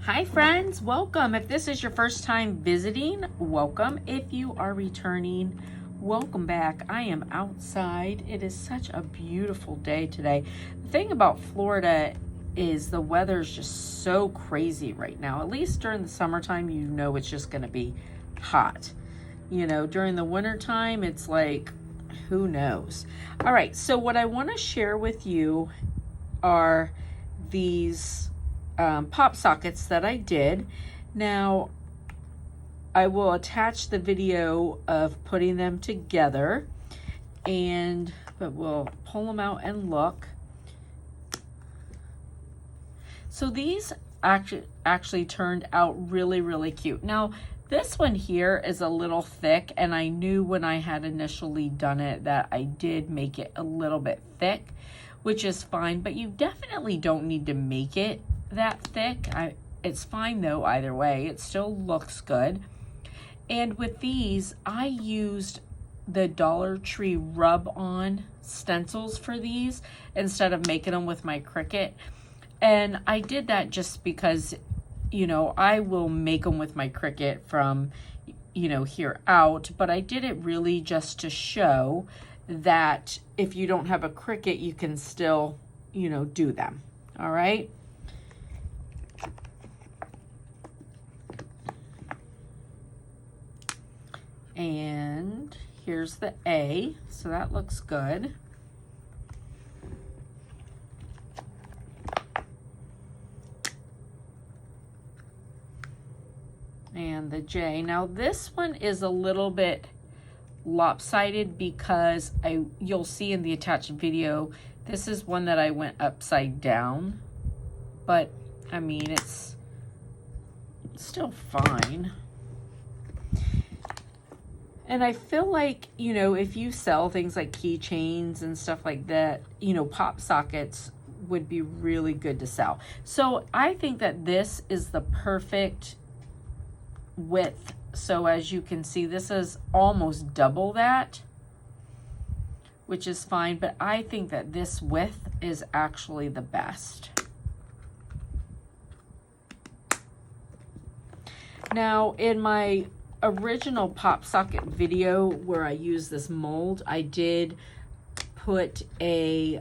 Hi friends, welcome. If this is your first time visiting, welcome. If you are returning, welcome back. I am outside. It is such a beautiful day today. The thing about Florida is the weather's just so crazy right now. At least during the summertime, you know it's just going to be hot. You know, during the wintertime, it's like, who knows? All right, so what I want to share with you are these pop sockets that I did. Now, I will attach the video of putting them together, but we'll pull them out and look. So these actually turned out really cute. Now, this one here is a little thick, and I knew when I had initially done it that I did make it a little bit thick, which is fine, but you definitely don't need to make it that thick. It's fine though, either way. It still looks good. And with these, I used the Dollar Tree rub-on stencils for these instead of making them with my Cricut. And I did that just because, you know, I will make them with my Cricut from, you know, here out, but I did it really just to show that if you don't have a Cricut, you can still, you know, do them. All right. And here's the A, so that looks good. And the J. Now this one is a little bit lopsided because you'll see in the attached video, this is one that I went upside down, but I mean, it's still fine. And I feel like, you know, if you sell things like keychains and stuff like that, you know, pop sockets would be really good to sell. So I think that this is the perfect width. So as you can see, this is almost double that, which is fine. But I think that this width is actually the best. Now, in my original pop socket video where I used this mold, I did put a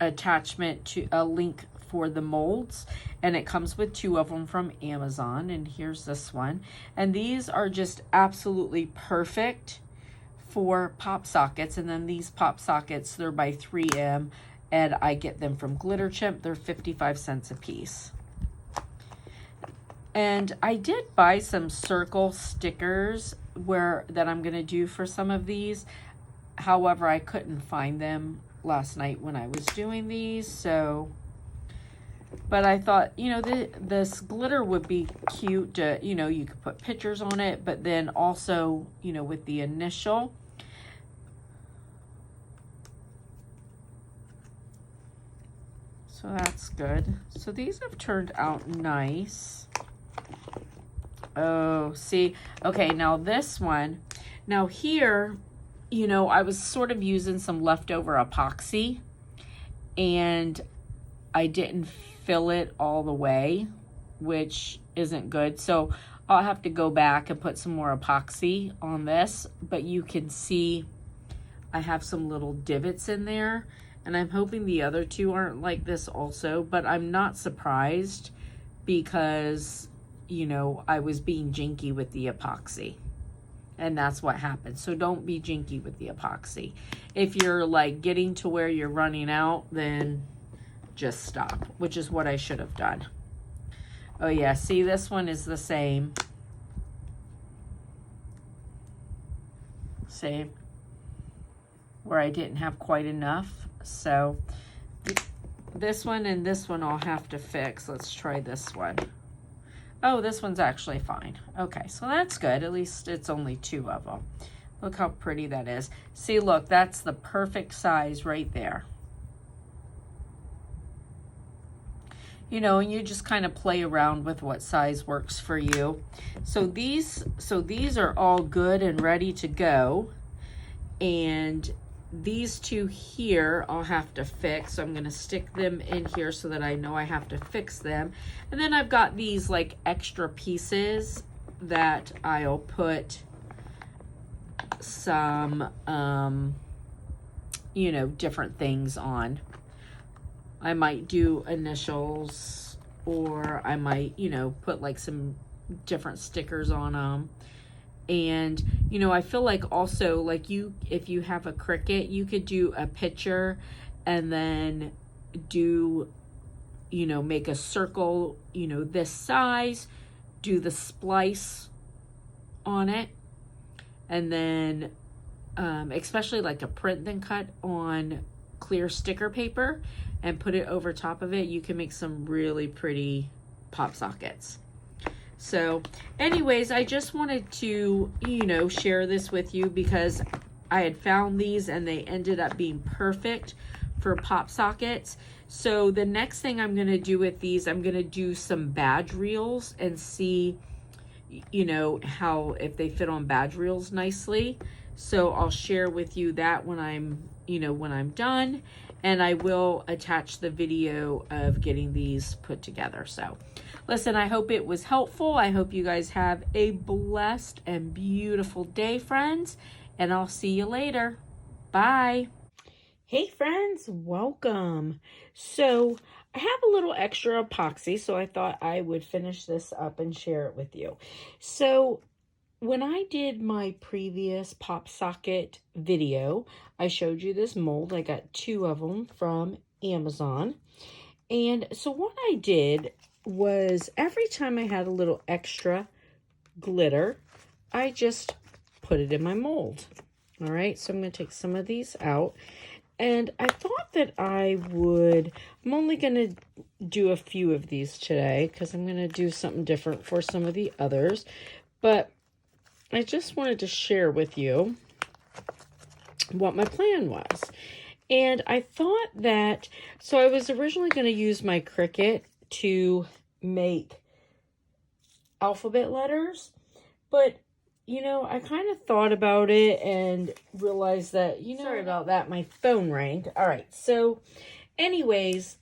attachment to a link for the molds, and it comes with 2 of them from Amazon, and here's this one. And these are just absolutely perfect for pop sockets. And then these pop sockets, they're by 3M, and I get them from Glitter Chimp. They're 55 cents a piece. And I did buy some circle stickers that I'm going to do for some of these. However, I couldn't find them last night when I was doing these. So, but I thought, you know, this glitter would be cute to, you know, you could put pictures on it, but then also, you know, with the initial. So that's good. So these have turned out nice. Oh, see, okay, now this one, now here, you know, I was sort of using some leftover epoxy, and I didn't fill it all the way, which isn't good. So I'll have to go back and put some more epoxy on this, but you can see I have some little divots in there, and I'm hoping the other two aren't like this also, but I'm not surprised because, you know, I was being jinky with the epoxy, and that's what happened. So don't be jinky with the epoxy. If you're like getting to where you're running out, then just stop, which is what I should have done. Oh yeah, see, this one is the same. Same. Where I didn't have quite enough. So this one and this one I'll have to fix. Let's try this one. Oh, this one's actually fine. Okay, so that's good. At least it's only 2 of them. Look how pretty that is. See, look, that's the perfect size right there. You know, and you just kind of play around with what size works for you. So these are all good and ready to go. And these two here I'll have to fix. So I'm going to stick them in here so that I know I have to fix them. And then I've got these like extra pieces that I'll put some, you know, different things on. I might do initials, or I might, you know, put like some different stickers on them. And, you know, I feel like also, like if you have a Cricut, you could do a picture and then do, you know, make a circle, you know, this size, do the splice on it, and then, especially like a print then cut on clear sticker paper and put it over top of it, you can make some really pretty pop sockets. So anyways, I just wanted to, you know, share this with you because I had found these and they ended up being perfect for pop sockets. So the next thing I'm going to do with these, I'm going to do some badge reels and see, you know, how, if they fit on badge reels nicely. So I'll share with you that when I'm, you know, when I'm done, and I will attach the video of getting these put together. So listen, I hope it was helpful. I hope you guys have a blessed and beautiful day, friends, and I'll see you later. Bye. Hey friends, welcome. So I have a little extra epoxy, so I thought I would finish this up and share it with you. So when I did my previous pop socket video, I showed you this mold. I got 2 of them from Amazon. And so what I did was every time I had a little extra glitter, I just put it in my mold. All right, so I'm going to take some of these out. And I thought that I'm only going to do a few of these today because I'm going to do something different for some of the others. But I just wanted to share with you what my plan was. And I thought that, so I was originally going to use my Cricut to make alphabet letters, but you know, I kind of thought about it and realized that, you know, sorry about that, my phone rang. All right, so anyways,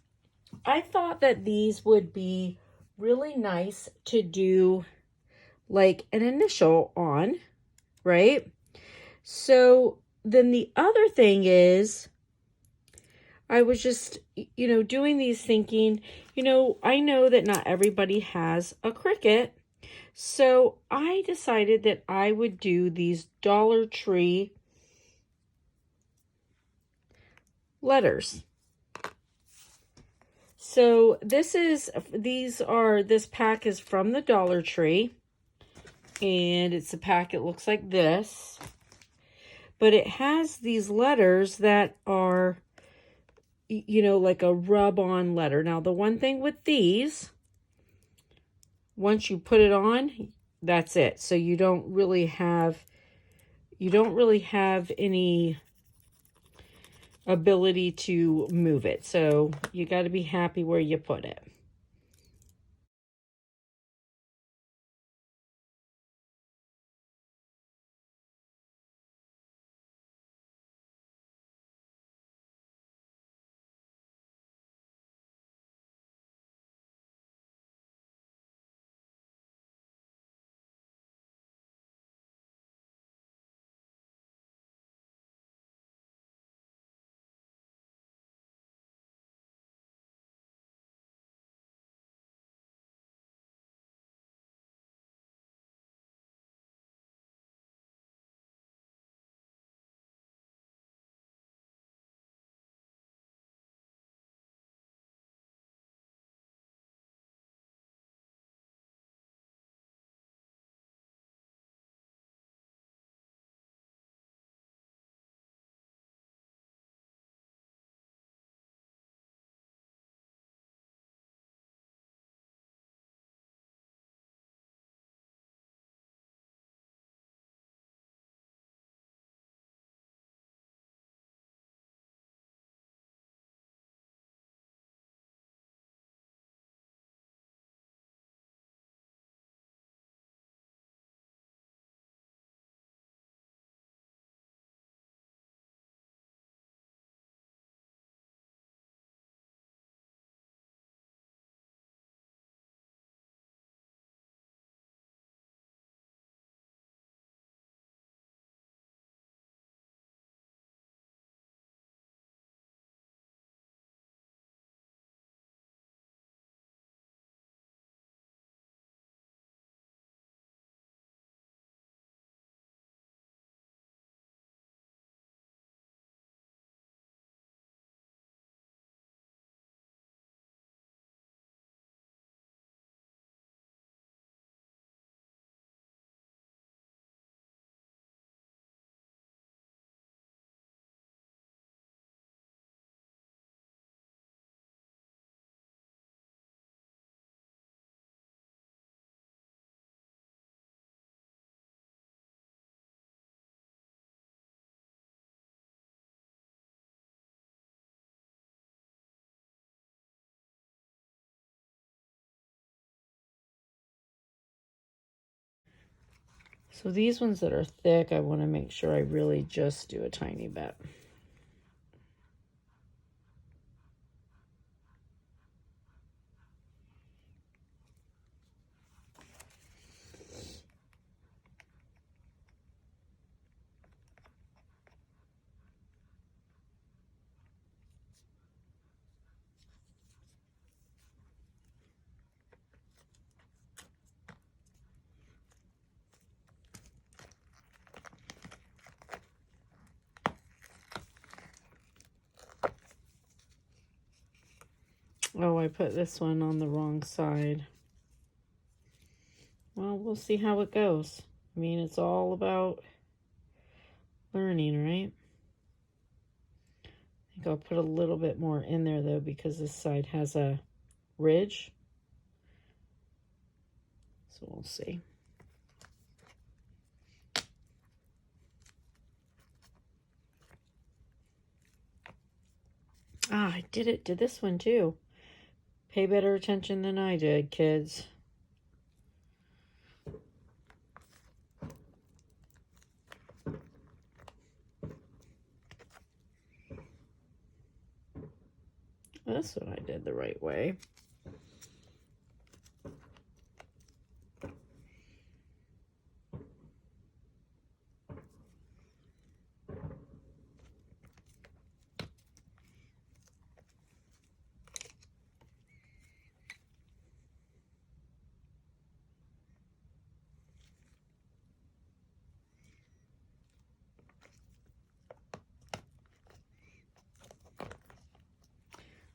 I thought that these would be really nice to do like an initial on, right? So then the other thing is, I was just, you know, doing these thinking, you know, I know that not everybody has a Cricut. So I decided that I would do these Dollar Tree letters. So this pack is from the Dollar Tree. And it's a pack, it looks like this. But it has these letters that are, you know, like a rub-on letter. Now, the one thing with these, once you put it on, that's it. So you don't really have any ability to move it. So you got to be happy where you put it. So these ones that are thick, I want to make sure I really just do a tiny bit. Oh, I put this one on the wrong side. Well, we'll see how it goes. I mean, it's all about learning, right? I think I'll put a little bit more in there, though, because this side has a ridge. So we'll see. Ah, I did this one too. Pay better attention than I did, kids. This one I did the right way.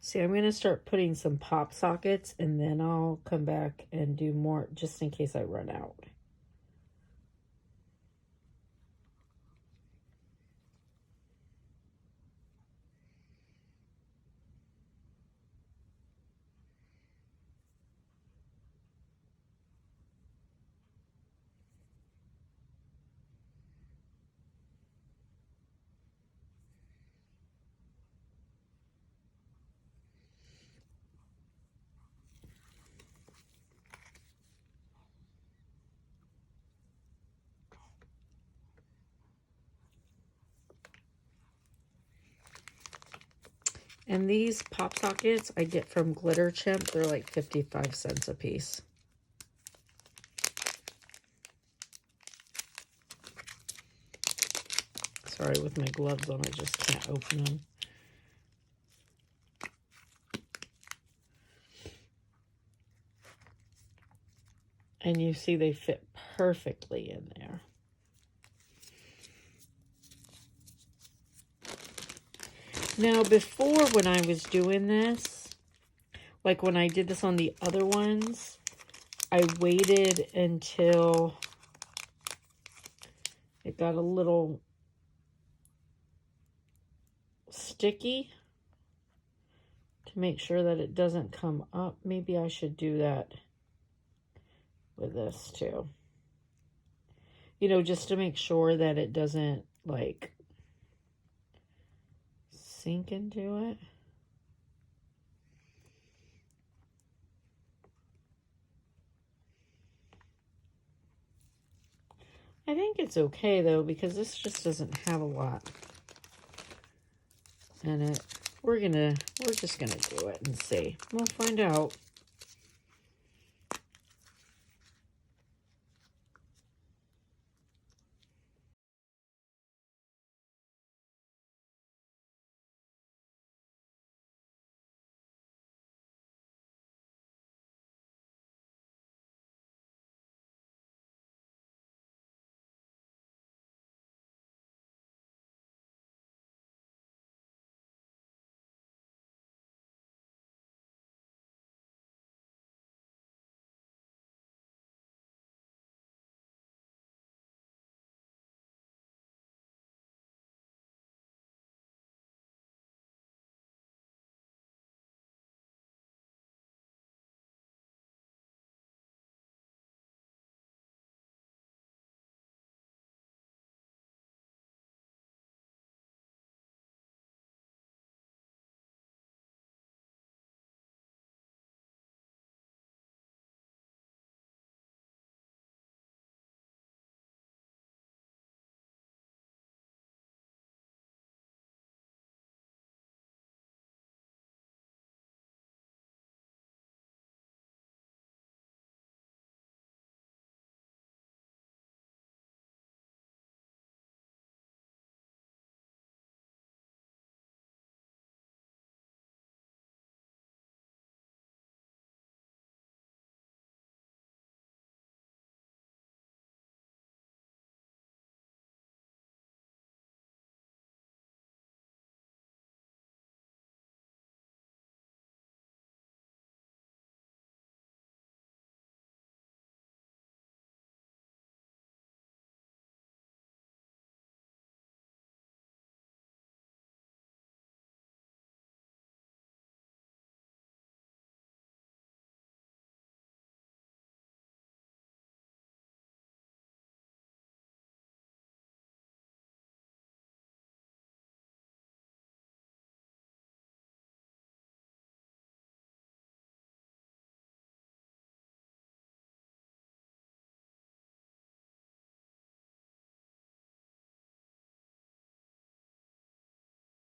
See, I'm going to start putting some pop sockets, and then I'll come back and do more just in case I run out. And these pop sockets I get from Glitter Chimp. They're like 55 cents a piece. Sorry, with my gloves on, I just can't open them. And you see they fit perfectly in there. Now, before when I was doing this, like when I did this on the other ones, I waited until it got a little sticky to make sure that it doesn't come up. Maybe I should do that with this too. You know, just to make sure that it doesn't like sink into it. I think it's okay though, because this just doesn't have a lot in it. We're just gonna do it and see. We'll find out.